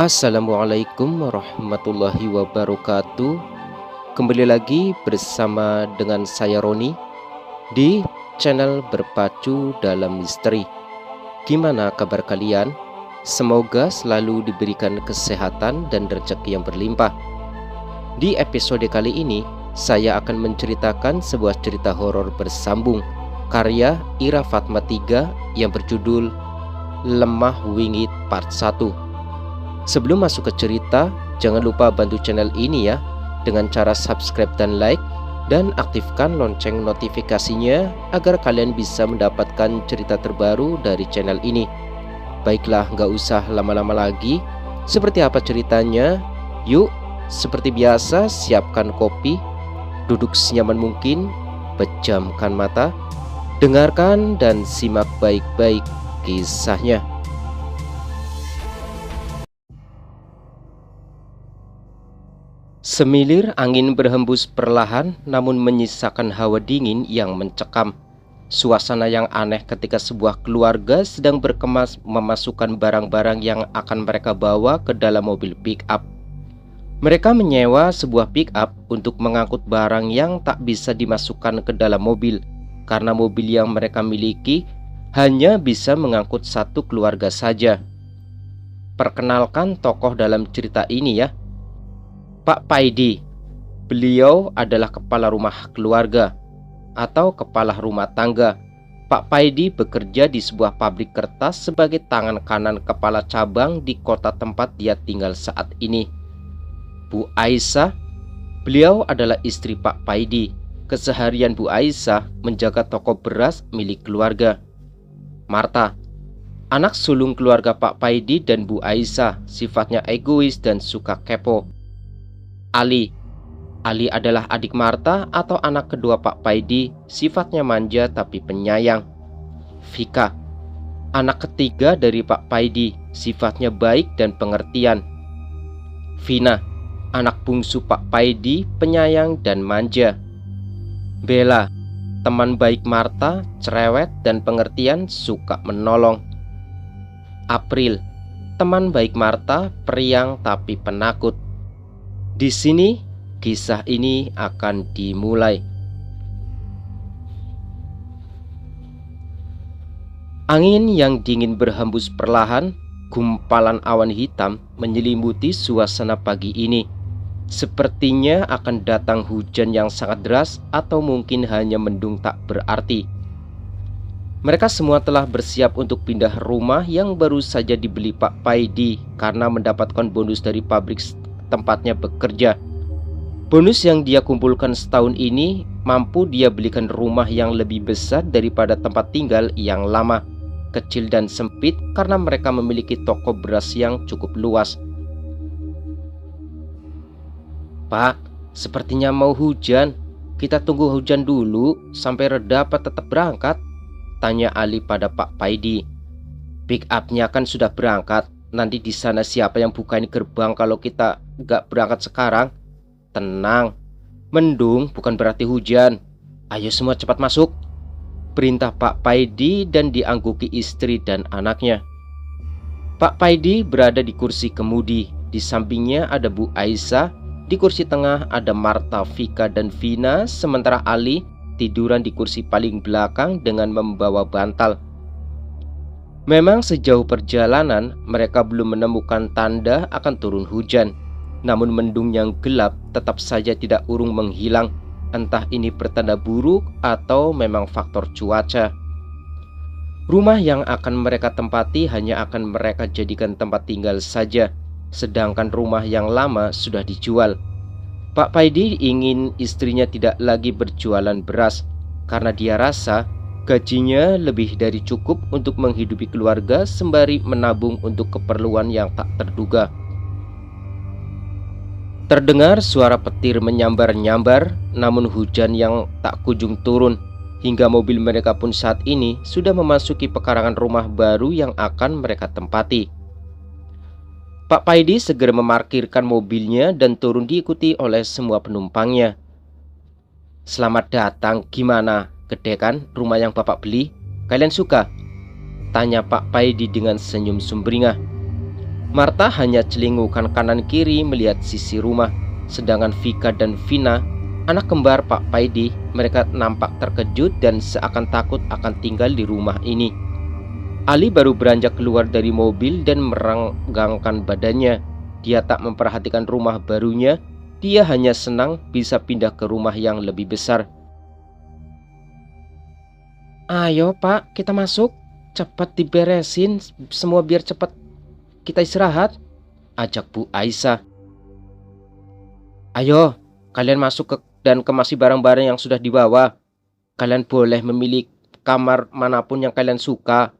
Assalamualaikum warahmatullahi wabarakatuh. Kembali lagi bersama dengan saya Roni di channel Berpacu Dalam Misteri. Gimana kabar kalian? Semoga selalu diberikan kesehatan dan rezeki yang berlimpah. Di episode kali ini saya akan menceritakan sebuah cerita horor bersambung karya Ira Fatma III yang berjudul Lemah Wingit Part 1. Sebelum masuk ke cerita, jangan lupa bantu channel ini ya dengan cara subscribe dan like, dan aktifkan lonceng notifikasinya agar kalian bisa mendapatkan cerita terbaru dari channel ini. Baiklah, nggak usah lama-lama lagi. Seperti apa ceritanya? Yuk, seperti biasa siapkan kopi, duduk senyaman mungkin, pejamkan mata, dengarkan dan simak baik-baik kisahnya. Semilir angin berhembus perlahan namun menyisakan hawa dingin yang mencekam. Suasana yang aneh ketika sebuah keluarga sedang berkemas memasukkan barang-barang yang akan mereka bawa ke dalam mobil pick-up. Mereka menyewa sebuah pick-up untuk mengangkut barang yang tak bisa dimasukkan ke dalam mobil, karena mobil yang mereka miliki hanya bisa mengangkut satu keluarga saja. Perkenalkan tokoh dalam cerita ini ya. Pak Paidi. Beliau adalah kepala rumah keluarga atau kepala rumah tangga. Pak Paidi bekerja di sebuah pabrik kertas sebagai tangan kanan kepala cabang di kota tempat dia tinggal saat ini. Bu Aisyah. Beliau adalah istri Pak Paidi. Keseharian Bu Aisyah menjaga toko beras milik keluarga. Marta. Anak sulung keluarga Pak Paidi dan Bu Aisyah, sifatnya egois dan suka kepo. Ali. Ali adalah adik Marta atau anak kedua Pak Paidi, sifatnya manja tapi penyayang. Vika. Anak ketiga dari Pak Paidi, sifatnya baik dan pengertian. Vina. Anak bungsu Pak Paidi, penyayang dan manja. Bella. Teman baik Marta, cerewet dan pengertian, suka menolong. April. Teman baik Marta, periang tapi penakut. Di sini kisah ini akan dimulai. Angin yang dingin berhembus perlahan, gumpalan awan hitam menyelimuti suasana pagi ini. Sepertinya akan datang hujan yang sangat deras atau mungkin hanya mendung tak berarti. Mereka semua telah bersiap untuk pindah rumah yang baru saja dibeli Pak Paidi karena mendapatkan bonus dari pabrik tempatnya bekerja. Bonus yang dia kumpulkan setahun ini mampu dia belikan rumah yang lebih besar daripada tempat tinggal yang lama, kecil dan sempit karena mereka memiliki toko beras yang cukup luas. Pak, sepertinya mau hujan. Kita tunggu hujan dulu sampai reda apa tetap berangkat? Tanya Ali pada Pak Paidi. Pick up-nya kan sudah berangkat. Nanti di sana siapa yang bukain gerbang kalau kita gak berangkat sekarang? Tenang, mendung bukan berarti hujan. Ayo semua cepat masuk, perintah Pak Paidi dan diangguki istri dan anaknya. Pak Paidi berada di kursi kemudi. Di sampingnya ada Bu Aisyah. Di kursi tengah ada Marta, Vika dan Vina. Sementara Ali tiduran di kursi paling belakang dengan membawa bantal. Memang sejauh perjalanan mereka belum menemukan tanda akan turun hujan. Namun mendung yang gelap tetap saja tidak urung menghilang. Entah ini pertanda buruk atau memang faktor cuaca. Rumah yang akan mereka tempati hanya akan mereka jadikan tempat tinggal saja. Sedangkan rumah yang lama sudah dijual. Pak Paidi ingin istrinya tidak lagi berjualan beras karena dia rasa gajinya lebih dari cukup untuk menghidupi keluarga sembari menabung untuk keperluan yang tak terduga. Terdengar suara petir menyambar-nyambar, namun hujan yang tak kunjung turun, hingga mobil mereka pun saat ini sudah memasuki pekarangan rumah baru yang akan mereka tempati. Pak Paidi segera memarkirkan mobilnya dan turun diikuti oleh semua penumpangnya. Selamat datang, gimana? Gede kan rumah yang Bapak beli? Kalian suka? Tanya Pak Paidi dengan senyum sumringah. Marta hanya celingukan kanan kiri melihat sisi rumah, sedangkan Vika dan Vina, anak kembar Pak Paidi, mereka nampak terkejut dan seakan takut akan tinggal di rumah ini. Ali baru beranjak keluar dari mobil dan merenggangkan badannya. Dia tak memperhatikan rumah barunya, dia hanya senang bisa pindah ke rumah yang lebih besar. "Ayo Pak, kita masuk. Cepat diberesin semua biar cepat kita istirahat," ajak Bu Aisyah. "Ayo, kalian masuk dan kemasi barang-barang yang sudah dibawa. Kalian boleh memilih kamar manapun yang kalian suka.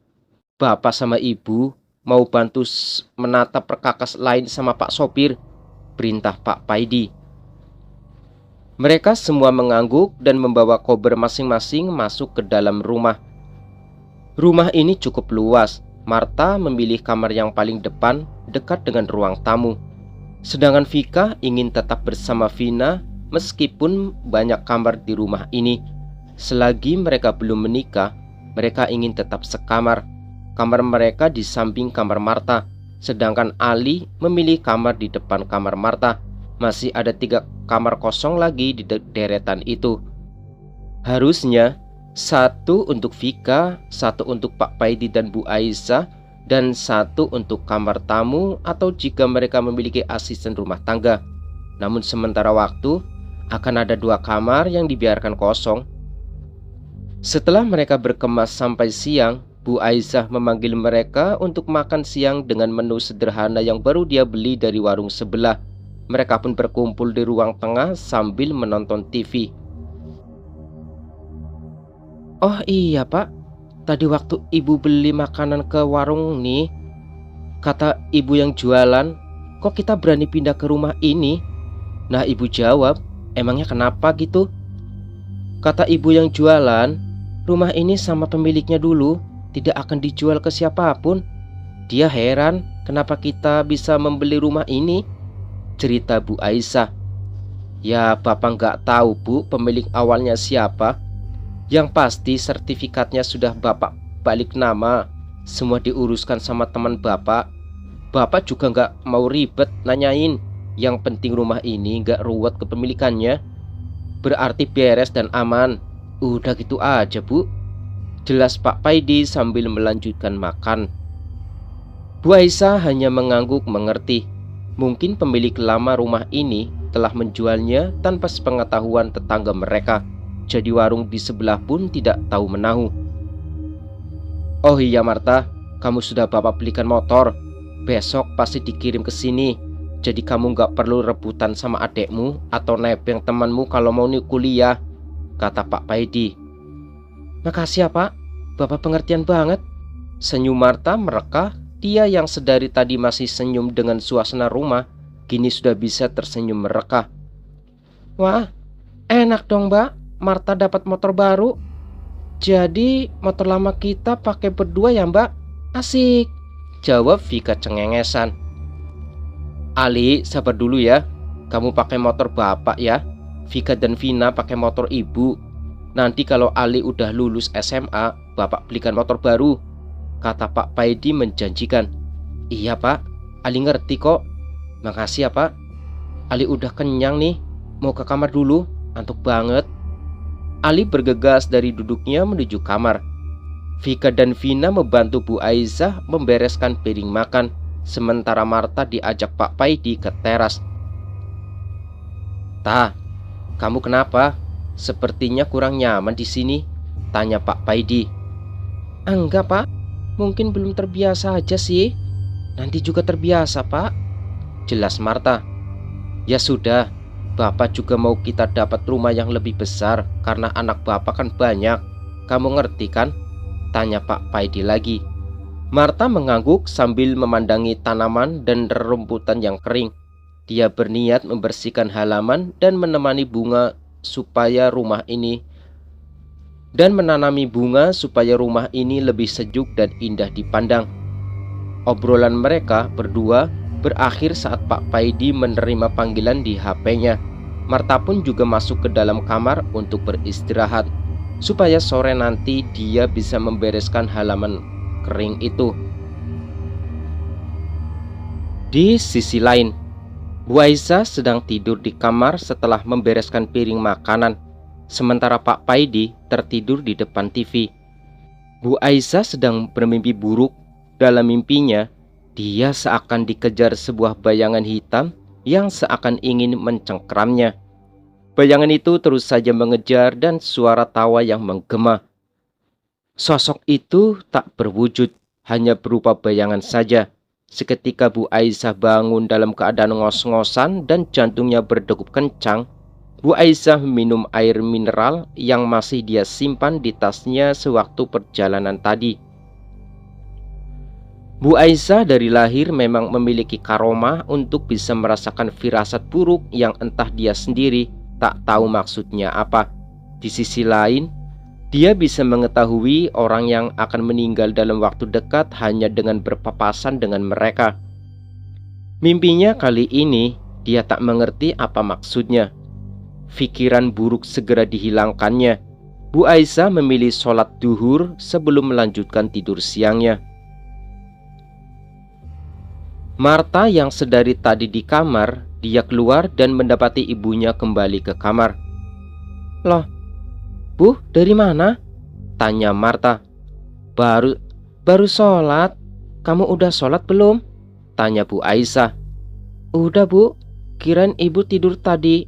Bapak sama Ibu mau bantu menata perkakas lain sama Pak Sopir," perintah Pak Paidi. Mereka semua mengangguk dan membawa kober masing-masing masuk ke dalam rumah. Rumah ini cukup luas. Marta memilih kamar yang paling depan, dekat dengan ruang tamu. Sedangkan Vika ingin tetap bersama Vina meskipun banyak kamar di rumah ini. Selagi mereka belum menikah, mereka ingin tetap sekamar. Kamar mereka di samping kamar Marta, sedangkan Ali memilih kamar di depan kamar Marta. Masih ada 3 kamar kosong lagi di deretan itu. Harusnya 1 untuk Vika, 1 untuk Pak Paidi dan Bu Aisyah, dan 1 untuk kamar tamu atau jika mereka memiliki asisten rumah tangga. Namun sementara waktu akan ada 2 kamar yang dibiarkan kosong. Setelah mereka berkemas sampai siang, Bu Aisyah memanggil mereka untuk makan siang dengan menu sederhana yang baru dia beli dari warung sebelah. Mereka pun berkumpul di ruang tengah sambil menonton TV. "Oh iya Pak, tadi waktu Ibu beli makanan ke warung nih, kata Ibu yang jualan, kok kita berani pindah ke rumah ini?" Nah Ibu jawab, "Emangnya kenapa gitu?" Kata Ibu yang jualan, "Rumah ini sama pemiliknya dulu tidak akan dijual ke siapapun. Dia heran kenapa kita bisa membeli rumah ini," cerita Bu Aisyah. "Ya Bapak nggak tahu Bu pemilik awalnya siapa. Yang pasti sertifikatnya sudah Bapak balik nama. Semua diuruskan sama teman Bapak. Bapak juga nggak mau ribet nanyain. Yang penting rumah ini nggak ruwet kepemilikannya. Berarti beres dan aman. Udah gitu aja Bu," jelas Pak Paidi sambil melanjutkan makan. Bu Aisyah hanya mengangguk mengerti. Mungkin pemilik lama rumah ini telah menjualnya tanpa sepengetahuan tetangga mereka. Jadi warung di sebelah pun tidak tahu menahu. "Oh iya Marta, kamu sudah Bapak belikan motor. Besok pasti dikirim ke sini. Jadi kamu gak perlu rebutan sama adekmu atau nebeng temanmu kalau mau kuliah," kata Pak Paidi. "Makasih ya Pak, Bapak pengertian banget," senyum Marta mereka. Dia yang sedari tadi masih senyum dengan suasana rumah, kini sudah bisa tersenyum mereka. "Wah, enak dong Mbak, Marta dapat motor baru. Jadi motor lama kita pakai berdua ya Mbak? Asik," jawab Vika cengengesan. "Ali, sabar dulu ya. Kamu pakai motor Bapak ya. Vika dan Vina pakai motor Ibu. Nanti kalau Ali udah lulus SMA, Bapak belikan motor baru," kata Pak Paidi menjanjikan. "Iya Pak, Ali ngerti kok. Makasih ya Pak. Ali udah kenyang nih. Mau ke kamar dulu, ngantuk banget." Ali bergegas dari duduknya menuju kamar. Vika dan Vina membantu Bu Aisyah membereskan piring makan, sementara Marta diajak Pak Paidi ke teras. "Ta, kamu kenapa? Sepertinya kurang nyaman di sini," tanya Pak Paidi. "Enggak Pak, mungkin belum terbiasa aja sih. Nanti juga terbiasa Pak," jelas Marta. "Ya sudah, Bapak juga mau kita dapat rumah yang lebih besar karena anak Bapak kan banyak. Kamu ngerti kan?" tanya Pak Paidi lagi. Marta mengangguk sambil memandangi tanaman dan rerumputan yang kering. Dia berniat membersihkan halaman dan menemani bunga supaya rumah ini menanami bunga supaya rumah ini lebih sejuk dan indah dipandang. Obrolan mereka berdua berakhir saat Pak Paidi menerima panggilan di HP-nya. Marta pun juga masuk ke dalam kamar untuk beristirahat, supaya sore nanti dia bisa membereskan halaman kering itu. Di sisi lain, Bu Aisyah sedang tidur di kamar setelah membereskan piring makanan, sementara Pak Paidi tertidur di depan TV. Bu Aisyah sedang bermimpi buruk. Dalam mimpinya, dia seakan dikejar sebuah bayangan hitam yang seakan ingin mencengkeramnya. Bayangan itu terus saja mengejar dan suara tawa yang menggema. Sosok itu tak berwujud, hanya berupa bayangan saja. Seketika Bu Aisyah bangun dalam keadaan ngos-ngosan dan jantungnya berdegup kencang. Bu Aisyah minum air mineral yang masih dia simpan di tasnya sewaktu perjalanan tadi. Bu Aisyah dari lahir memang memiliki karomah untuk bisa merasakan firasat buruk yang entah dia sendiri tak tahu maksudnya apa. Di sisi lain, dia bisa mengetahui orang yang akan meninggal dalam waktu dekat hanya dengan berpapasan dengan mereka. Mimpinya kali ini dia tak mengerti apa maksudnya. Pikiran buruk segera dihilangkannya. Bu Aisyah memilih sholat duhur sebelum melanjutkan tidur siangnya. Marta yang sedari tadi di kamar, dia keluar dan mendapati ibunya kembali ke kamar. "Loh, Bu, dari mana?" tanya Marta. Baru sholat. Kamu udah sholat belum?" tanya Bu Aisyah. "Udah, Bu. Kirain ibu tidur tadi."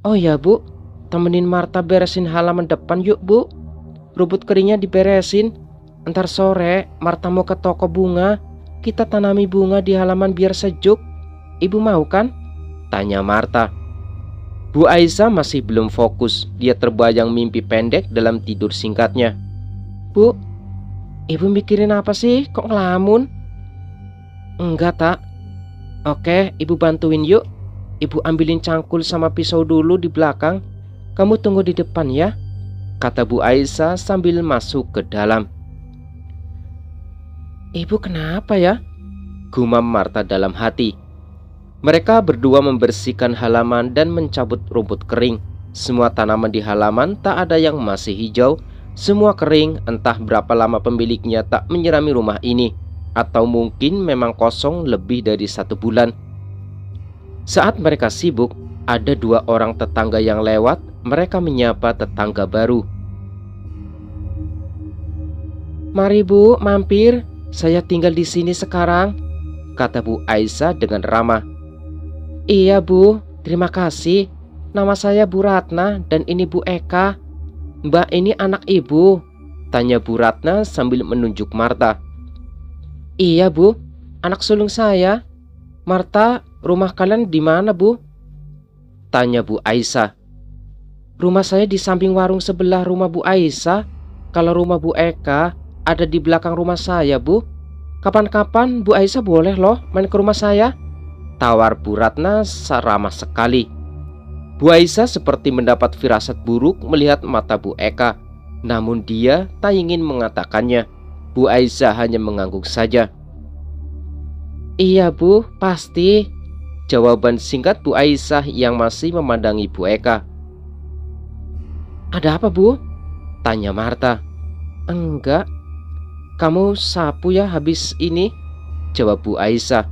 "Oh ya, Bu, temenin Marta beresin halaman depan yuk, Bu. Rumput keringnya diberesin. Ntar sore Marta mau ke toko bunga. Kita tanami bunga di halaman biar sejuk. Ibu mau kan?" tanya Marta. Bu Aisyah masih belum fokus. Dia terbayang mimpi pendek dalam tidur singkatnya. "Bu, ibu mikirin apa sih? Kok ngelamun?" "Enggak, Tak." "Oke, ibu bantuin yuk. Ibu ambilin cangkul sama pisau dulu di belakang. Kamu tunggu di depan ya," kata Bu Aisyah sambil masuk ke dalam. "Ibu kenapa ya?" gumam Marta dalam hati. Mereka berdua membersihkan halaman dan mencabut rumput kering. Semua tanaman di halaman tak ada yang masih hijau. Semua kering, entah berapa lama pemiliknya tak menyirami rumah ini. Atau mungkin memang kosong lebih dari 1 bulan. Saat mereka sibuk, ada 2 orang tetangga yang lewat. Mereka menyapa tetangga baru. "Mari Bu, mampir. Saya tinggal di sini sekarang," kata Bu Aisyah dengan ramah. "Iya Bu, terima kasih. Nama saya Bu Ratna dan ini Bu Eka. Mbak ini anak Ibu?" tanya Bu Ratna sambil menunjuk Marta. "Iya Bu, anak sulung saya. Marta, rumah kalian di mana Bu?" tanya Bu Aisyah. "Rumah saya di samping warung sebelah rumah Bu Aisyah. Kalau rumah Bu Eka ada di belakang rumah saya Bu. Kapan-kapan Bu Aisyah boleh loh main ke rumah saya," tawar Bu Ratna ramah sekali. Bu Aisyah seperti mendapat firasat buruk melihat mata Bu Eka. Namun dia tak ingin mengatakannya. Bu Aisyah hanya mengangguk saja. "Iya Bu, pasti," jawaban singkat Bu Aisyah yang masih memandangi Bu Eka. "Ada apa Bu?" tanya Marta. "Enggak. Kamu sapu ya habis ini," jawab Bu Aisyah.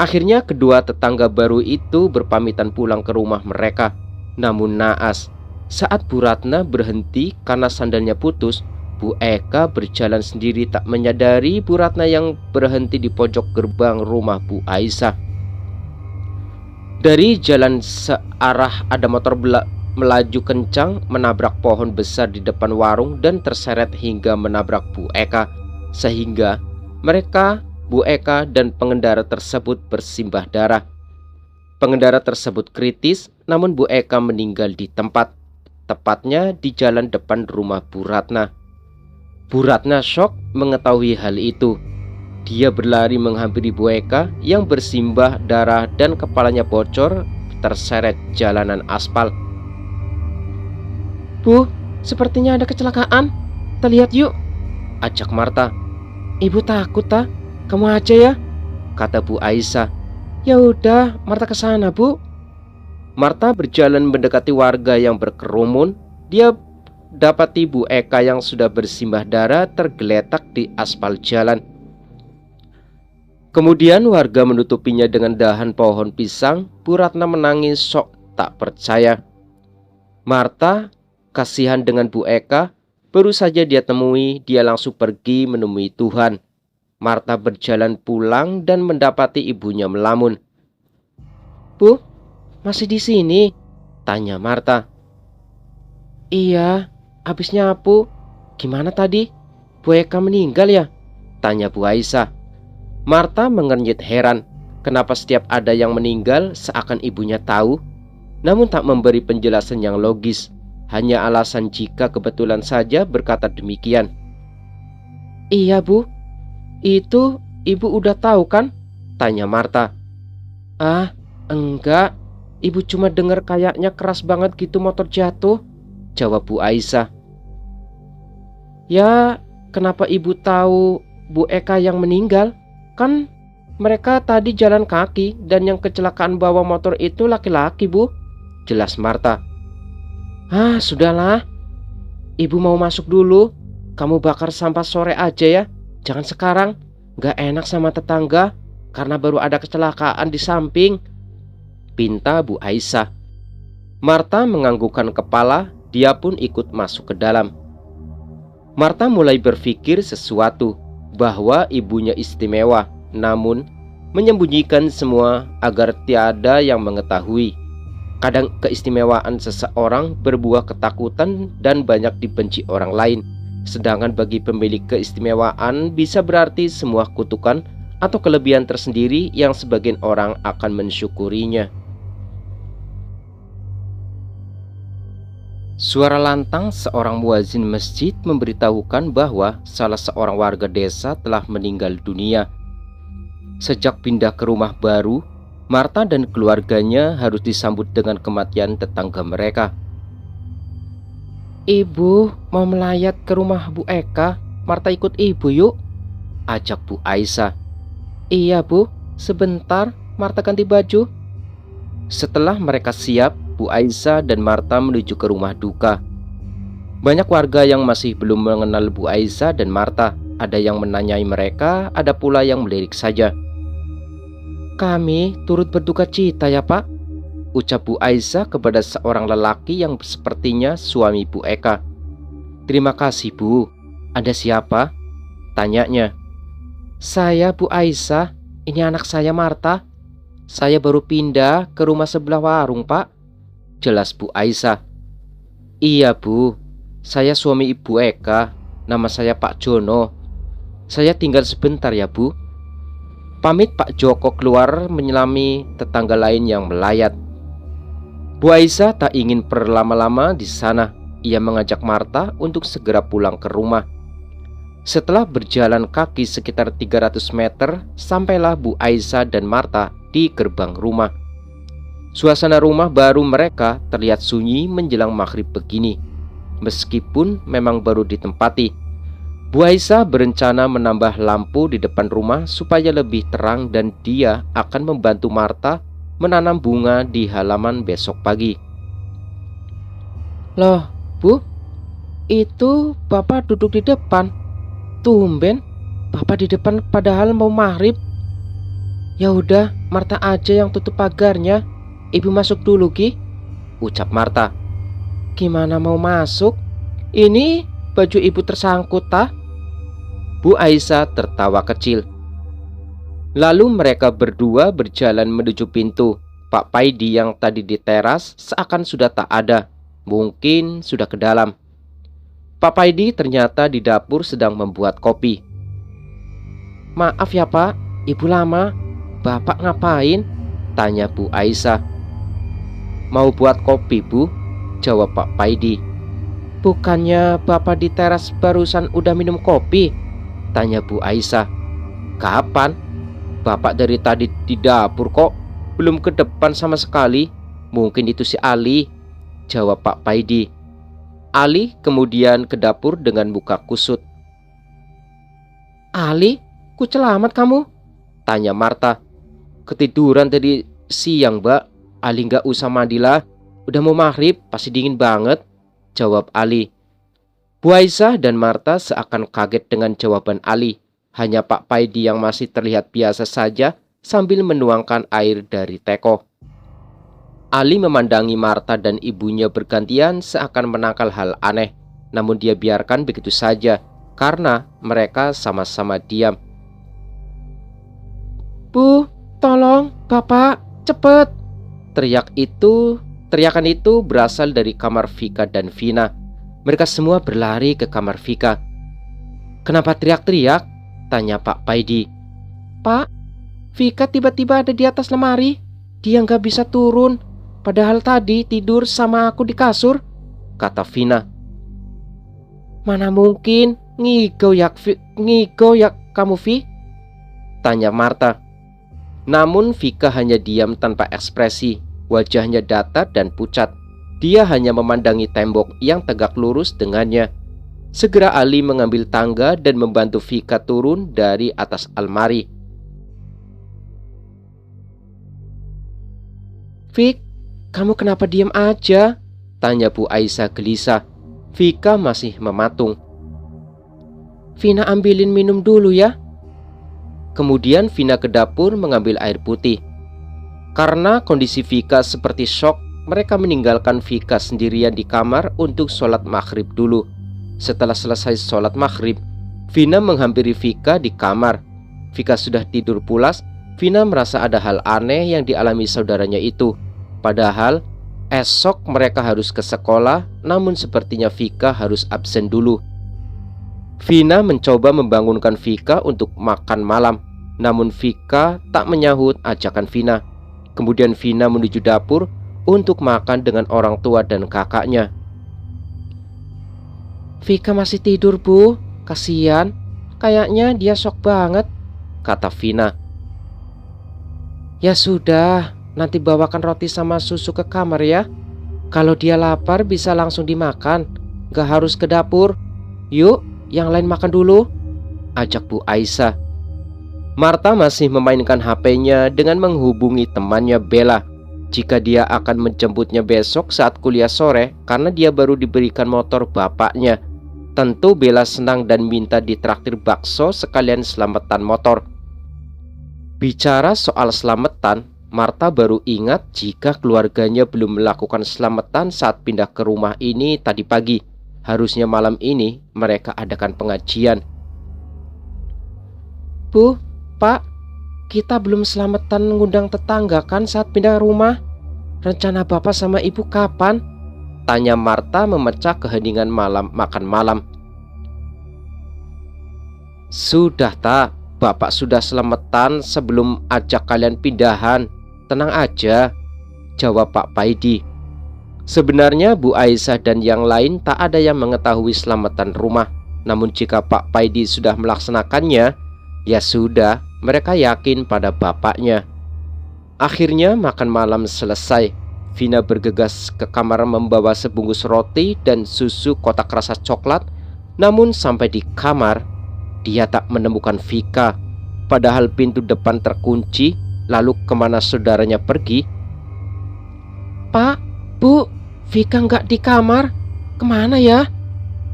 Akhirnya kedua tetangga baru itu berpamitan pulang ke rumah mereka. Namun naas, saat Bu Ratna berhenti karena sandalnya putus, Bu Eka berjalan sendiri tak menyadari Bu Ratna yang berhenti di pojok gerbang rumah Bu Aisyah. Dari jalan searah ada motor melaju kencang menabrak pohon besar di depan warung dan terseret hingga menabrak Bu Eka, sehingga mereka, Bu Eka dan pengendara tersebut bersimbah darah. Pengendara tersebut kritis, namun Bu Eka meninggal di tempat, tepatnya di jalan depan rumah Bu Ratna. Bu Ratna syok mengetahui hal itu. Dia berlari menghampiri Bu Eka yang bersimbah darah dan kepalanya bocor terseret jalanan aspal. "Bu, sepertinya ada kecelakaan. Kita lihat yuk," ajak Marta. "Ibu takut tak? Kamu aja ya," kata Bu Aisyah. "Ya udah, Marta ke sana, Bu." Marta berjalan mendekati warga yang berkerumun. Dia dapati Bu Eka yang sudah bersimbah darah tergeletak di aspal jalan. Kemudian warga menutupinya dengan dahan pohon pisang. Bu Ratna menangis sok tak percaya. Marta kasihan dengan Bu Eka. Baru saja dia temui, dia langsung pergi menemui Tuhan. Marta berjalan pulang dan mendapati ibunya melamun. "Bu, masih di sini?" tanya Marta. "Iya, habis nyapu. Gimana tadi? Bu Eka meninggal ya?" tanya Bu Aisyah. Marta mengernyit heran. Kenapa setiap ada yang meninggal seakan ibunya tahu, namun tak memberi penjelasan yang logis. Hanya alasan jika kebetulan saja berkata demikian. "Iya Bu, itu ibu udah tahu kan?" tanya Marta. "Ah, enggak. Ibu cuma dengar kayaknya keras banget gitu motor jatuh," jawab Bu Aisyah. "Ya, kenapa ibu tahu Bu Eka yang meninggal? Kan mereka tadi jalan kaki dan yang kecelakaan bawa motor itu laki-laki, Bu," jelas Marta. "Ah, sudahlah. Ibu mau masuk dulu. Kamu bakar sampah sore aja ya. Jangan sekarang. Gak enak sama tetangga karena baru ada kecelakaan di samping," pinta Bu Aisyah. Marta menganggukkan kepala. Dia pun ikut masuk ke dalam. Marta mulai berpikir sesuatu, bahwa ibunya istimewa, namun menyembunyikan semua agar tiada yang mengetahui. Kadang keistimewaan seseorang berbuah ketakutan dan banyak dibenci orang lain. Sedangkan bagi pemilik keistimewaan bisa berarti semua kutukan atau kelebihan tersendiri yang sebagian orang akan mensyukurinya. Suara lantang seorang muazin masjid memberitahukan bahwa salah seorang warga desa telah meninggal dunia. Sejak pindah ke rumah baru, Marta dan keluarganya harus disambut dengan kematian tetangga mereka. "Ibu mau melayat ke rumah Bu Eka. Marta ikut ibu yuk," ajak Bu Aisyah. "Iya Bu, sebentar Marta ganti baju." Setelah mereka siap, Bu Aisyah dan Marta menuju ke rumah duka. Banyak warga yang masih belum mengenal Bu Aisyah dan Marta. Ada yang menanyai mereka, ada pula yang melirik saja. "Kami turut berduka cita ya Pak," ucap Bu Aisyah kepada seorang lelaki yang sepertinya suami Bu Eka. "Terima kasih Bu. Anda siapa?" tanyanya. "Saya Bu Aisyah, ini anak saya Marta. Saya baru pindah ke rumah sebelah warung Pak," jelas Bu Aisyah. "Iya Bu, saya suami Ibu Eka. Nama saya Pak Jono. Saya tinggal sebentar ya Bu." Pamit Pak Joko keluar menyelami tetangga lain yang melayat. Bu Aisyah tak ingin berlama-lama di sana. Ia mengajak Marta untuk segera pulang ke rumah. Setelah berjalan kaki sekitar 300 meter, sampailah Bu Aisyah dan Marta di gerbang rumah. Suasana rumah baru mereka terlihat sunyi menjelang maghrib begini. Meskipun memang baru ditempati, Bu Aisyah berencana menambah lampu di depan rumah supaya lebih terang dan dia akan membantu Marta menanam bunga di halaman besok pagi. "Loh Bu, itu Bapak duduk di depan. Tumben, Bapak di depan padahal mau maghrib." "Ya udah, Marta aja yang tutup pagarnya. Ibu masuk dulu Ki," ucap Marta. "Gimana mau masuk? Ini baju ibu tersangkut tah?" Bu Aisyah tertawa kecil. Lalu mereka berdua berjalan menuju pintu. Pak Paidi yang tadi di teras seakan sudah tak ada. Mungkin sudah ke dalam. Pak Paidi ternyata di dapur sedang membuat kopi. "Maaf ya Pak, Ibu lama. Bapak ngapain?" tanya Bu Aisyah. "Mau buat kopi Bu," jawab Pak Paidi. "Bukannya Bapak di teras barusan udah minum kopi?" tanya Bu Aisyah. "Kapan? Bapak dari tadi di dapur kok. Belum ke depan sama sekali. Mungkin itu si Ali," jawab Pak Paidi. Ali kemudian ke dapur dengan muka kusut. "Ali, kucelamat kamu?" tanya Marta. "Ketiduran tadi siang Mbak. Ali gak usah mandilah. Udah mau maghrib, pasti dingin banget," jawab Ali. Bu Aisyah dan Marta seakan kaget dengan jawaban Ali. Hanya Pak Paidi yang masih terlihat biasa saja sambil menuangkan air dari teko. Ali memandangi Marta dan ibunya bergantian seakan menangkal hal aneh, namun dia biarkan begitu saja karena mereka sama-sama diam. "Bu, tolong, Bapak, cepet!" Teriakan itu berasal dari kamar Vika dan Vina. Mereka semua berlari ke kamar Vika. "Kenapa teriak-teriak?" tanya Pak Paidi. "Pak, Vika tiba-tiba ada di atas lemari. Dia nggak bisa turun. Padahal tadi tidur sama aku di kasur," kata Vina. "Mana mungkin, ngigau ya kamu, Vi?" tanya Marta. Namun Vika hanya diam tanpa ekspresi. Wajahnya datar dan pucat. Dia hanya memandangi tembok yang tegak lurus dengannya. Segera Ali mengambil tangga dan membantu Vika turun dari atas almari. "Vik, kamu kenapa diam aja?" tanya Bu Aisyah gelisah. Vika masih mematung. "Vina ambilin minum dulu ya." Kemudian Vina ke dapur mengambil air putih. Karena kondisi Vika seperti shock, mereka meninggalkan Vika sendirian di kamar untuk sholat maghrib dulu. Setelah selesai sholat maghrib, Vina menghampiri Vika di kamar. Vika sudah tidur pulas. Vina merasa ada hal aneh yang dialami saudaranya itu. Padahal esok mereka harus ke sekolah, namun sepertinya Vika harus absen dulu. Vina mencoba membangunkan Vika untuk makan malam, namun Vika tak menyahut ajakan Vina. Kemudian Vina menuju dapur untuk makan dengan orang tua dan kakaknya. "Vika masih tidur, Bu. Kasian. Kayaknya dia shock banget," kata Vina. "Ya sudah, nanti bawakan roti sama susu ke kamar ya. Kalau dia lapar bisa langsung dimakan, gak harus ke dapur. Yuk, yang lain makan dulu," ajak Bu Aisyah. Marta masih memainkan HP-nya dengan menghubungi temannya Bella jika dia akan menjemputnya besok saat kuliah sore karena dia baru diberikan motor bapaknya. Tentu Bella senang dan minta ditraktir bakso sekalian selamatan motor. Bicara soal selamatan, Marta baru ingat jika keluarganya belum melakukan selamatan saat pindah ke rumah ini tadi pagi. Harusnya malam ini mereka adakan pengajian. "Bu, Pak, kita belum selamatan ngundang tetangga kan saat pindah rumah? Rencana Bapak sama Ibu kapan?" tanya Marta memecah keheningan makan malam. "Sudah tak, Bapak sudah selamatan sebelum ajak kalian pindahan. Tenang aja," jawab Pak Paidi. Sebenarnya Bu Aisyah dan yang lain tak ada yang mengetahui selamatan rumah. Namun jika Pak Paidi sudah melaksanakannya, ya sudah, mereka yakin pada bapaknya. Akhirnya makan malam selesai. Vina bergegas ke kamar membawa sebungkus roti dan susu kotak rasa coklat. Namun sampai di kamar, dia tak menemukan Vika. Padahal pintu depan terkunci. Lalu kemana saudaranya pergi? "Pak, Bu, Vika nggak di kamar. Kemana ya?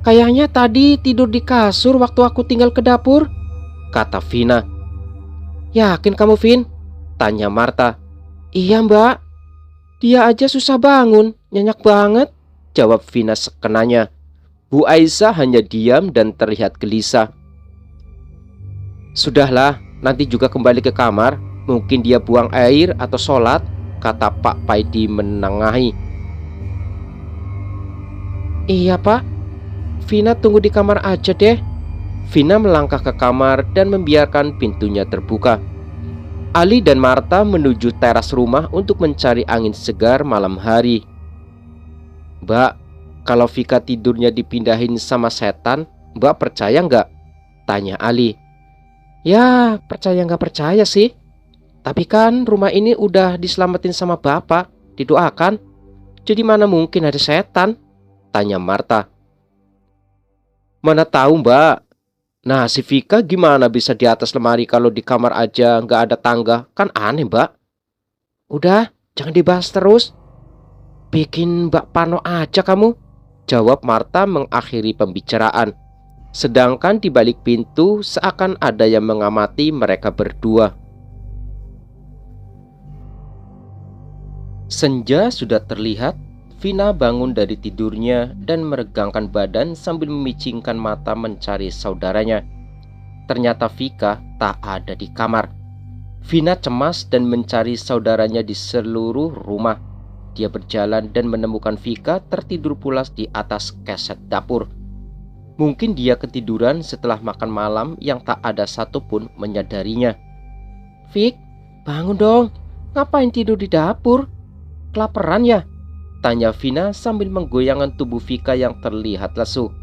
Kayaknya tadi tidur di kasur waktu aku tinggal ke dapur," kata Vina. "Yakin kamu, Vin?" tanya Marta. "Iya, Mbak. Dia aja susah bangun, nyenyak banget," jawab Vina sekenanya. Bu Aisyah hanya diam dan terlihat gelisah. "Sudahlah, nanti juga kembali ke kamar. Mungkin dia buang air atau sholat," kata Pak Paidi menengahi. "Iya, Pak. Vina tunggu di kamar aja deh." Vina melangkah ke kamar dan membiarkan pintunya terbuka. Ali dan Marta menuju teras rumah untuk mencari angin segar malam hari. "Mbak, kalau Vika tidurnya dipindahin sama setan, Mbak percaya nggak?" tanya Ali. "Ya, percaya nggak percaya sih. Tapi kan rumah ini udah diselamatin sama Bapak, didoakan. Jadi mana mungkin ada setan?" tanya Marta. "Mana tahu, Mbak. Nah, si Vika gimana bisa di atas lemari kalau di kamar aja nggak ada tangga? Kan aneh, Mbak." "Udah, jangan dibahas terus. Bikin Mbak Pano aja kamu," jawab Marta mengakhiri pembicaraan. Sedangkan di balik pintu seakan ada yang mengamati mereka berdua. Senja sudah terlihat. Vina bangun dari tidurnya dan meregangkan badan sambil memicingkan mata mencari saudaranya. Ternyata Vika tak ada di kamar. Vina cemas dan mencari saudaranya di seluruh rumah. Dia berjalan dan menemukan Vika tertidur pulas di atas keset dapur. Mungkin dia ketiduran setelah makan malam yang tak ada satupun menyadarinya. "Vik, bangun dong. Ngapain tidur di dapur? Kelaparan ya?" tanya Vina sambil menggoyangkan tubuh Vika yang terlihat lesu.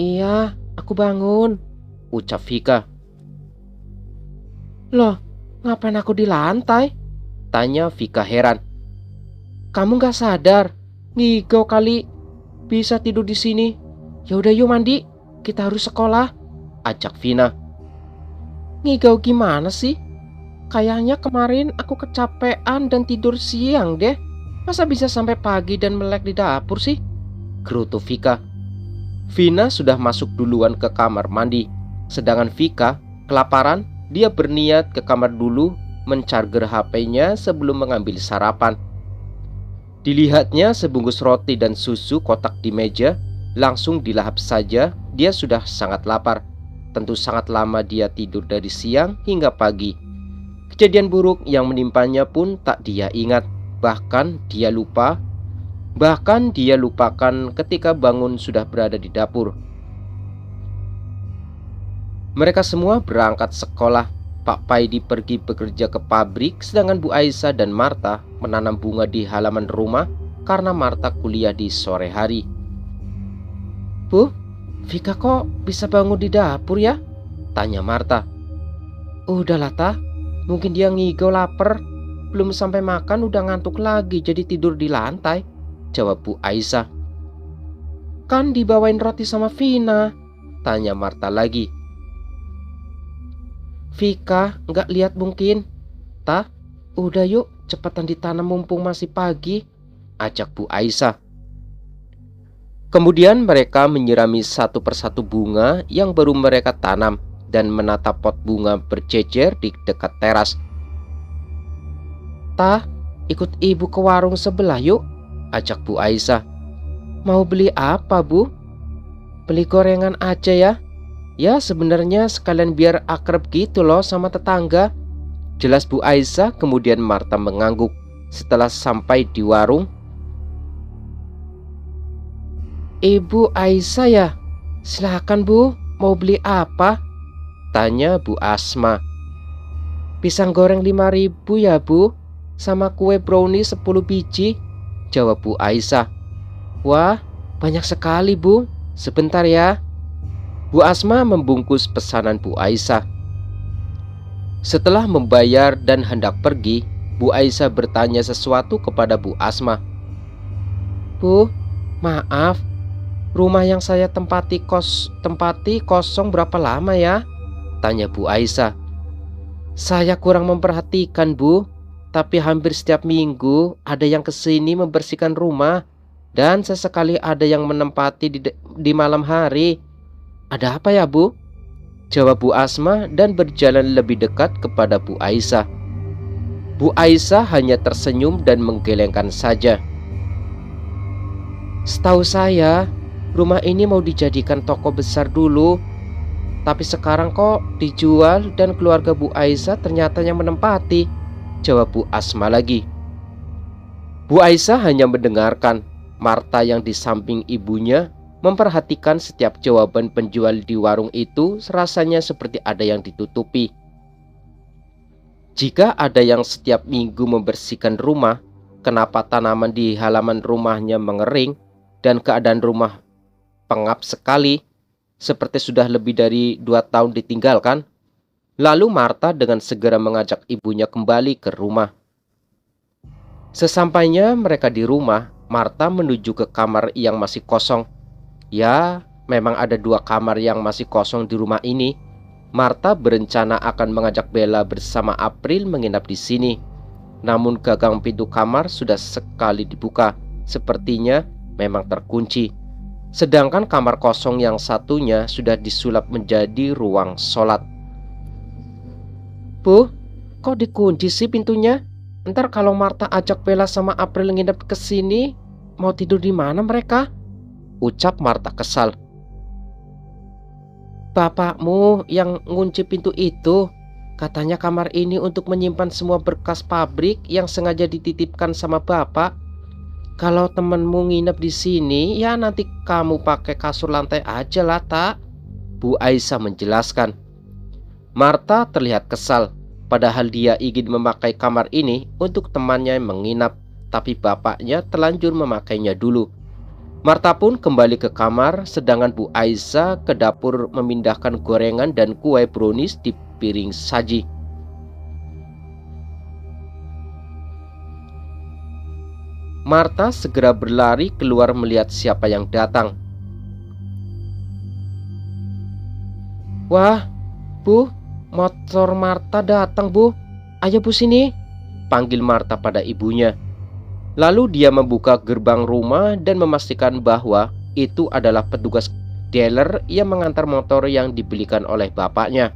Iya, aku bangun," ucap Vika. "Loh, ngapain aku di lantai?" tanya Vika heran. "Kamu gak sadar? Ngigau kali. Bisa tidur di sini. Ya udah yuk mandi. Kita harus sekolah," ajak Vina. "Ngigau gimana sih? Kayaknya kemarin aku kecapean dan tidur siang deh. Masa bisa sampai pagi dan melek di dapur sih?" gerutu Vika. Vina sudah masuk duluan ke kamar mandi. Sedangkan Vika kelaparan. Dia berniat ke kamar dulu mencarger HP-nya sebelum mengambil sarapan. Dilihatnya sebungkus roti dan susu kotak di meja. Langsung dilahap saja. Dia sudah sangat lapar. Tentu sangat lama dia tidur dari siang hingga pagi. Kejadian buruk yang menimpanya pun tak dia ingat. Bahkan dia lupakan ketika bangun sudah berada di dapur. Mereka semua berangkat sekolah. Pak Paidi pergi bekerja ke pabrik, sedangkan Bu Aisyah dan Marta menanam bunga di halaman rumah karena Marta kuliah di sore hari. "Bu, Vika kok bisa bangun di dapur ya?" tanya Marta. "Udahlah Ta, mungkin dia ngigau lapar. Belum sampai makan udah ngantuk lagi jadi tidur di lantai," jawab Bu Aisyah. "Kan dibawain roti sama Vina," tanya Marta lagi. "Vika nggak lihat mungkin. Ta, udah yuk cepetan ditanam mumpung masih pagi," ajak Bu Aisyah. Kemudian mereka menyirami satu persatu bunga yang baru mereka tanam dan menatap pot bunga berjejer di dekat teras. "Ta, ikut ibu ke warung sebelah yuk," ajak Bu Aisyah. "Mau beli apa, Bu?" "Beli gorengan aja ya. Ya sebenarnya sekalian biar akrab gitu loh sama tetangga," jelas Bu Aisyah. Kemudian Marta mengangguk. Setelah sampai di warung, "Ibu Aisyah ya? Silakan Bu, mau beli apa?" tanya Bu Asma. "Pisang goreng 5.000 ya Bu, sama kue brownie 10 biji," jawab Bu Aisyah. "Wah, banyak sekali Bu, sebentar ya." Bu Asma membungkus pesanan Bu Aisyah. Setelah membayar dan hendak pergi, Bu Aisyah bertanya sesuatu kepada Bu Asma. "Bu, maaf, rumah yang saya tempati kosong berapa lama ya?" tanya Bu Aisyah. "Saya kurang memperhatikan Bu, tapi hampir setiap minggu ada yang kesini membersihkan rumah dan sesekali ada yang menempati di malam hari. Ada apa ya Bu?" jawab Bu Asma dan berjalan lebih dekat kepada Bu Aisyah. Bu Aisyah hanya tersenyum dan menggelengkan saja. "Setahu saya, rumah ini mau dijadikan toko besar dulu. Tapi sekarang kok dijual dan keluarga Bu Aisyah ternyata yang menempati," jawab Bu Asma lagi. Bu Aisyah hanya mendengarkan. Marta yang di samping ibunya memperhatikan setiap jawaban penjual di warung itu. Rasanya seperti ada yang ditutupi. Jika ada yang setiap minggu membersihkan rumah, kenapa tanaman di halaman rumahnya mengering dan keadaan rumah pengap sekali, seperti sudah lebih dari 2 tahun ditinggalkan? Lalu Marta dengan segera mengajak ibunya kembali ke rumah. Sesampainya mereka di rumah, Marta menuju ke kamar yang masih kosong. Ya, memang ada 2 kamar yang masih kosong di rumah ini. Marta berencana akan mengajak Bella bersama April menginap di sini. Namun gagang pintu kamar sudah sekali dibuka. Sepertinya memang terkunci. Sedangkan kamar kosong yang satunya sudah disulap menjadi ruang sholat. Bu, kok dikunci sih pintunya? Ntar kalau Marta ajak Bella sama April nginep ke sini, mau tidur di mana mereka? Ucap Marta kesal. Bapakmu yang ngunci pintu itu. Katanya kamar ini untuk menyimpan semua berkas pabrik yang sengaja dititipkan sama bapak. Kalau temenmu nginep di sini, ya nanti kamu pakai kasur lantai aja lah, tak? Bu Aisyah menjelaskan. Marta terlihat kesal, padahal dia ingin memakai kamar ini untuk temannya menginap, tapi bapaknya terlanjur memakainya dulu. Marta pun kembali ke kamar, sedangkan Bu Aisyah ke dapur memindahkan gorengan dan kue brownies di piring saji. Marta segera berlari keluar melihat siapa yang datang. Wah, Bu, motor Marta datang, Bu. Ayo Bu sini, panggil Marta pada ibunya. Lalu dia membuka gerbang rumah dan memastikan bahwa itu adalah petugas dealer yang mengantar motor yang dibelikan oleh bapaknya.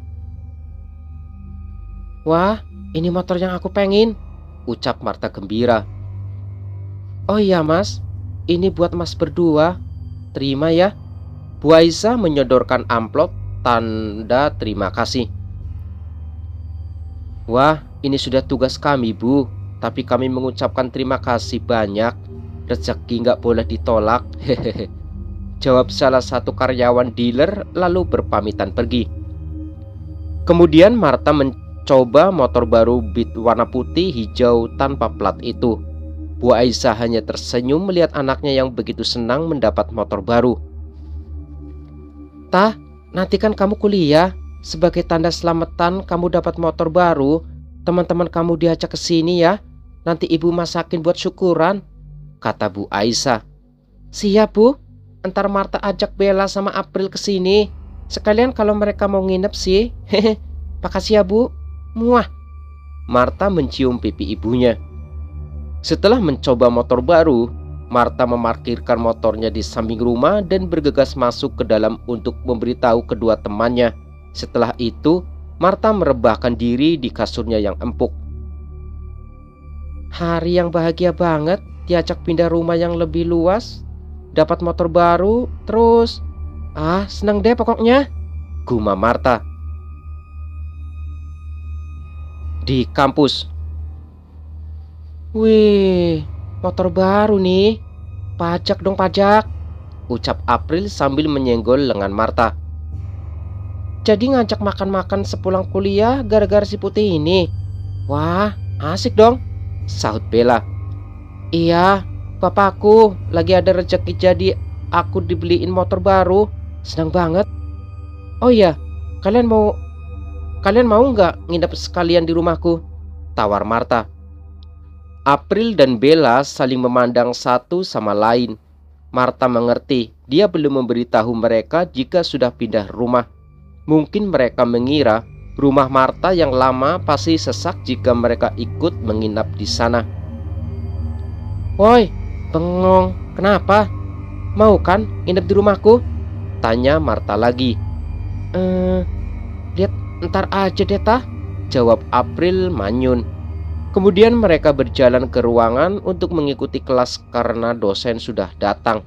Wah, ini motor yang aku pengen, ucap Marta gembira. Oh iya Mas, ini buat Mas berdua. Terima ya. Bu Aisyah menyodorkan amplop tanda terima kasih. Wah, ini sudah tugas kami Bu, tapi kami mengucapkan terima kasih banyak. Rezeki nggak boleh ditolak. Hehehe. Jawab salah satu karyawan dealer lalu berpamitan pergi. Kemudian Marta mencoba motor baru Beat warna putih hijau tanpa plat itu. Bu Aisyah hanya tersenyum melihat anaknya yang begitu senang mendapat motor baru. Tah, nanti kan kamu kuliah. Sebagai tanda selamatan kamu dapat motor baru, teman-teman kamu diajak ke sini ya. Nanti ibu masakin buat syukuran, kata Bu Aisyah. Siap Bu, entar Marta ajak Bella sama April ke sini. Sekalian kalau mereka mau nginep sih. Hehe, makasih ya Bu. Muah. Marta mencium pipi ibunya. Setelah mencoba motor baru, Marta memarkirkan motornya di samping rumah dan bergegas masuk ke dalam untuk memberitahu kedua temannya. Setelah itu, Marta merebahkan diri di kasurnya yang empuk. Hari yang bahagia banget, diajak pindah rumah yang lebih luas, dapat motor baru, terus seneng deh pokoknya, gumam Marta. Di kampus. Wih, motor baru nih. Pajak dong pajak, ucap April sambil menyenggol lengan Marta. Jadi ngajak makan-makan sepulang kuliah gara-gara si putih ini. Wah, asik dong, sahut Bella. Iya, bapakku lagi ada rezeki jadi aku dibeliin motor baru. Senang banget. Oh iya, kalian mau nggak nginep sekalian di rumahku? Tawar Marta. April dan Bella saling memandang satu sama lain. Marta mengerti dia belum memberitahu mereka jika sudah pindah rumah. Mungkin mereka mengira rumah Marta yang lama pasti sesak jika mereka ikut menginap di sana. Woi, bengong, kenapa? Mau kan nginep di rumahku? Tanya Marta lagi. Lihat ntar aja deh tah, jawab April manyun. Kemudian mereka berjalan ke ruangan untuk mengikuti kelas karena dosen sudah datang.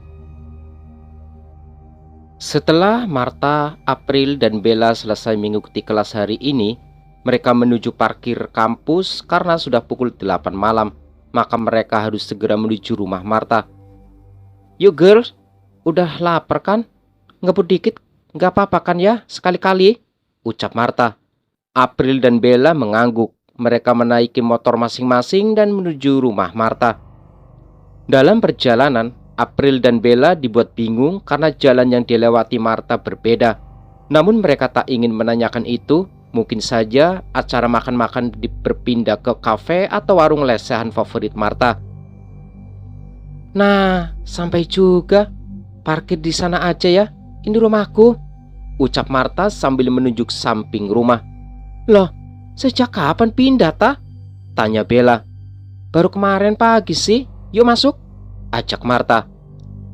Setelah Marta, April, dan Bella selesai mengikuti kelas hari ini, mereka menuju parkir kampus karena sudah pukul 8 malam. Maka mereka harus segera menuju rumah Marta. Yuk girls, udah lapar kan? Ngebut dikit, gak apa-apa kan ya sekali-kali, ucap Marta. April dan Bella mengangguk. Mereka menaiki motor masing-masing dan menuju rumah Marta. Dalam perjalanan, April dan Bella dibuat bingung karena jalan yang dilewati Marta berbeda. Namun mereka tak ingin menanyakan itu. Mungkin saja acara makan-makan berpindah ke kafe atau warung lesehan favorit Marta. Nah, sampai juga. Parkir di sana aja ya. Ini rumahku, ucap Marta sambil menunjuk samping rumah. Loh, sejak kapan pindah ta? Tanya Bella. Baru kemarin pagi sih. Yuk masuk, ajak Marta.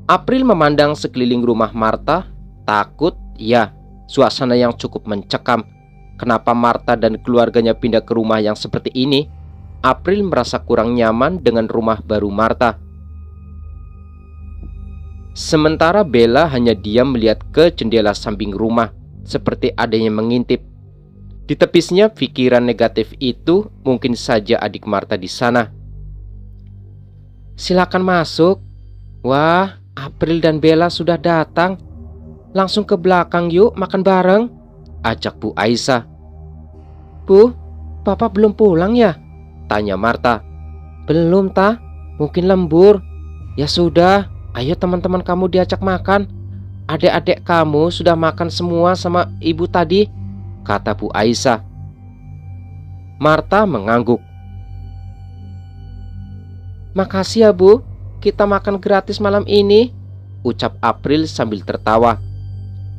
April memandang sekeliling rumah Martha. Takut, ya, suasana yang cukup mencekam. Kenapa Martha dan keluarganya pindah ke rumah yang seperti ini? April merasa kurang nyaman dengan rumah baru Martha. Sementara Bella hanya diam melihat ke jendela samping rumah, seperti ada yang mengintip. Di tepisnya pikiran negatif itu, mungkin saja adik Martha di sana. Silakan masuk. Wah, April dan Bella sudah datang. Langsung ke belakang yuk makan bareng, ajak Bu Aisyah. Bu, Papa belum pulang ya? Tanya Martha. Belum ta, mungkin lembur. Ya sudah, ayo teman-teman kamu diajak makan. Adik-adik kamu sudah makan semua sama ibu tadi, kata Bu Aisyah. Martha mengangguk. Makasih ya Bu, kita makan gratis malam ini, ucap April sambil tertawa.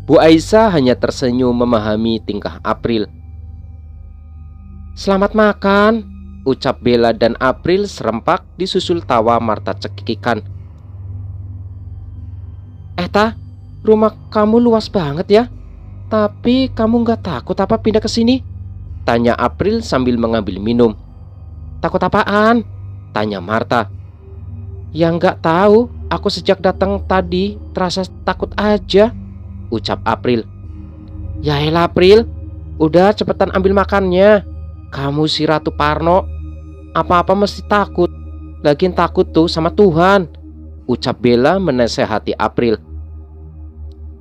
Bu Aisyah hanya tersenyum memahami tingkah April. Selamat makan, ucap Bella dan April serempak disusul tawa Martha cekikikan. Ta, rumah kamu luas banget ya. Tapi kamu gak takut apa pindah ke sini? Tanya April sambil mengambil minum. Takut apaan? Tanya Martha. Ya gak tahu, aku sejak datang tadi terasa takut aja, ucap April. Ya elah April, udah cepetan ambil makannya. Kamu si Ratu Parno, apa-apa mesti takut. Lagian takut tuh sama Tuhan, ucap Bella menasehati April.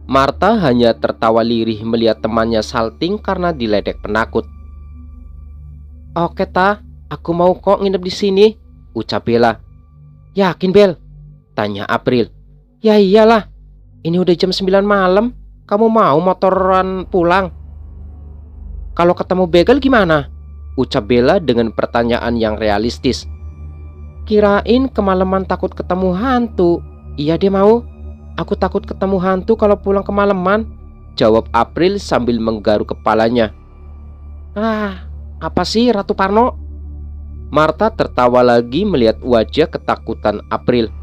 Martha hanya tertawa lirih melihat temannya salting karena diledek penakut. Oke ta, aku mau kok nginep di sini, ucap Bella. Yakin Bel? Tanya April. Ya iyalah, ini udah jam 9 malam. Kamu mau motoran pulang? Kalau ketemu begal gimana? Ucap Bella dengan pertanyaan yang realistis. Kirain kemalaman takut ketemu hantu. Iya dia mau. Aku takut ketemu hantu kalau pulang kemalaman, jawab April sambil menggaruk kepalanya. Ah, apa sih Ratu Parno? Martha tertawa lagi melihat wajah ketakutan April.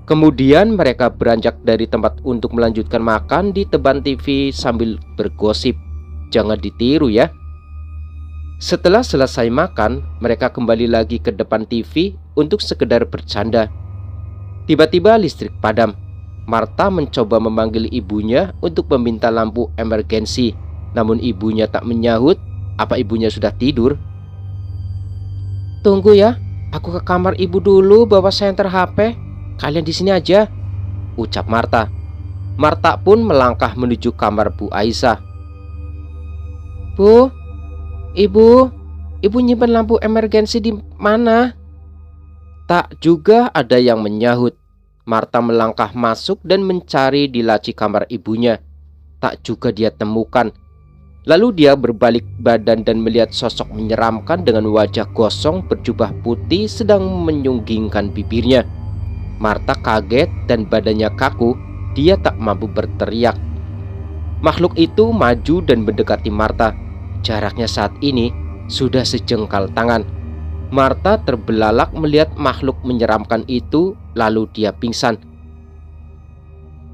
Kemudian mereka beranjak dari tempat untuk melanjutkan makan di teban TV sambil bergosip. Jangan ditiru ya. Setelah selesai makan, mereka kembali lagi ke depan TV untuk sekedar bercanda. Tiba-tiba listrik padam. Martha mencoba memanggil ibunya untuk meminta lampu emergensi. Namun ibunya tak menyahut. Apa ibunya sudah tidur? Tunggu ya, aku ke kamar ibu dulu bawa senter HP. Kalian di sini aja, ucap Martha. Martha pun melangkah menuju kamar Bu Aisyah. Bu, ibu nyimpen lampu emergensi di mana? Tak juga ada yang menyahut. Martha melangkah masuk dan mencari di laci kamar ibunya. Tak juga dia temukan. Lalu dia berbalik badan dan melihat sosok menyeramkan dengan wajah gosong berjubah putih sedang menyunggingkan bibirnya. Martha kaget dan badannya kaku. Dia tak mampu berteriak. Makhluk itu maju dan mendekati Martha. Jaraknya saat ini sudah sejengkal tangan. Martha terbelalak melihat makhluk menyeramkan itu, lalu dia pingsan.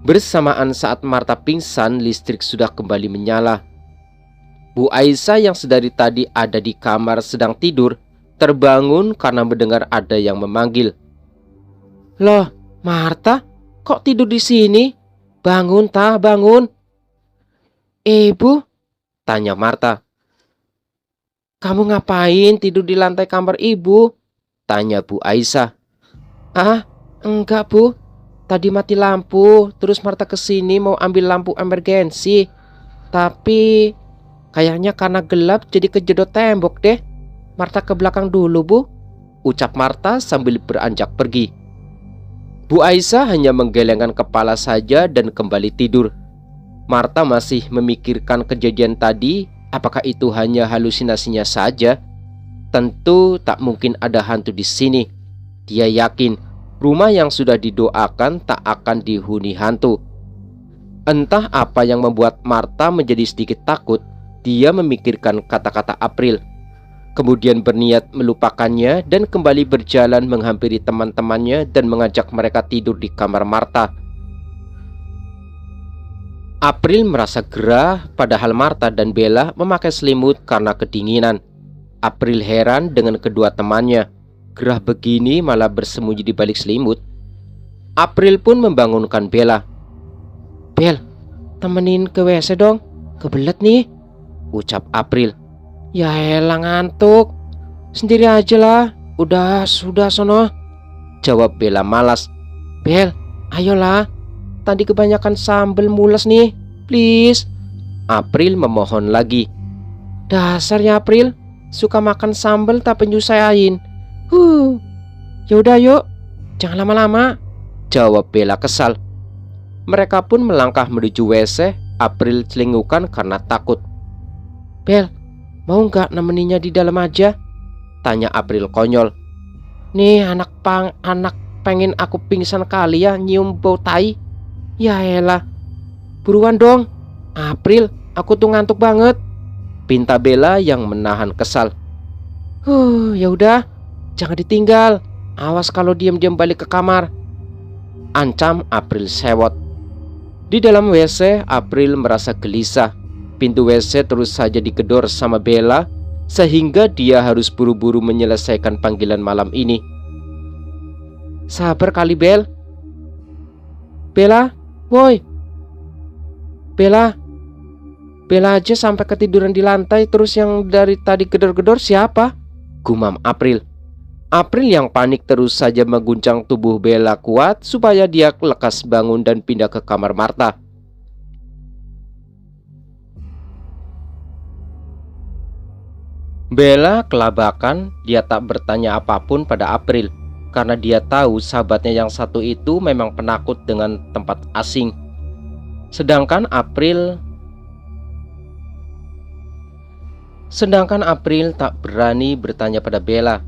Bersamaan saat Martha pingsan, listrik sudah kembali menyala. Bu Aisyah yang sedari tadi ada di kamar sedang tidur, terbangun karena mendengar ada yang memanggil. Loh, Martha, kok tidur di sini? Bangun, ta, bangun. Ibu, tanya Martha. Kamu ngapain tidur di lantai kamar ibu? Tanya Bu Aisyah. Ah, enggak Bu. Tadi mati lampu, terus Martha kesini mau ambil lampu emergensi. Tapi kayaknya karena gelap jadi kejedot tembok deh. Martha ke belakang dulu Bu, ucap Martha sambil beranjak pergi. Bu Aisyah hanya menggelengkan kepala saja dan kembali tidur. Martha masih memikirkan kejadian tadi. Apakah itu hanya halusinasinya saja? Tentu tak mungkin ada hantu di sini. Dia yakin rumah yang sudah didoakan tak akan dihuni hantu. Entah apa yang membuat Martha menjadi sedikit takut. Dia memikirkan kata-kata April. Kemudian berniat melupakannya dan kembali berjalan menghampiri teman-temannya dan mengajak mereka tidur di kamar Martha. April merasa gerah, padahal Martha dan Bella memakai selimut karena kedinginan. April heran dengan kedua temannya. Gerah begini malah bersembunyi di balik selimut. April pun membangunkan Bella. "Bel, temenin ke WC dong, kebelet nih," ucap April. "Ya elah, ngantuk. Sendiri aja lah, sudah sono," jawab Bella malas. "Bel, ayolah, tadi kebanyakan sambal mules nih, please," April memohon lagi. "Dasarnya April, suka makan sambal tapi nyusahin. Yaudah yuk, jangan lama-lama," jawab Bella kesal. Mereka pun melangkah menuju WC. April celingukan karena takut. "Bel, mau nggak nemeninya di dalam aja?" tanya April konyol. "Nih anak pengen aku pingsan kali ya nyium bau tai. Ya elah, buruan dong April, aku tuh ngantuk banget," pinta Bella yang menahan kesal. Ya udah, jangan ditinggal. Awas kalau diam-diam balik ke kamar," ancam April sewot. Di dalam WC, April merasa gelisah. Pintu WC terus saja digedor sama Bella, sehingga dia harus buru-buru menyelesaikan panggilan malam ini. "Sabar kali, Bel. Bella, woi. Bella aja sampai ketiduran di lantai, terus yang dari tadi gedor-gedor siapa?" gumam April. April yang panik terus saja mengguncang tubuh Bella kuat supaya dia lekas bangun dan pindah ke kamar Martha. Bella kelabakan. Dia tak bertanya apapun pada April karena dia tahu sahabatnya yang satu itu memang penakut dengan tempat asing. Sedangkan April tak berani bertanya pada Bella.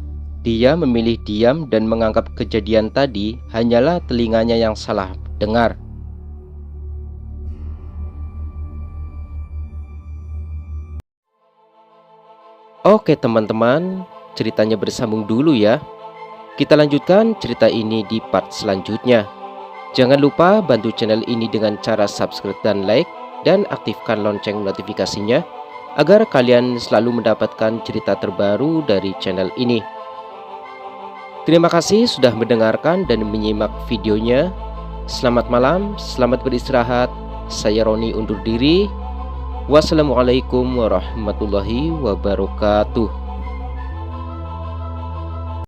Dia memilih diam dan menganggap kejadian tadi hanyalah telinganya yang salah dengar. Oke teman-teman, ceritanya bersambung dulu ya. Kita lanjutkan cerita ini di part selanjutnya. Jangan lupa bantu channel ini dengan cara subscribe dan like, dan aktifkan lonceng notifikasinya agar kalian selalu mendapatkan cerita terbaru dari channel ini. Terima kasih sudah mendengarkan dan menyimak videonya. Selamat malam, selamat beristirahat. Saya Roni undur diri. Wassalamualaikum warahmatullahi wabarakatuh.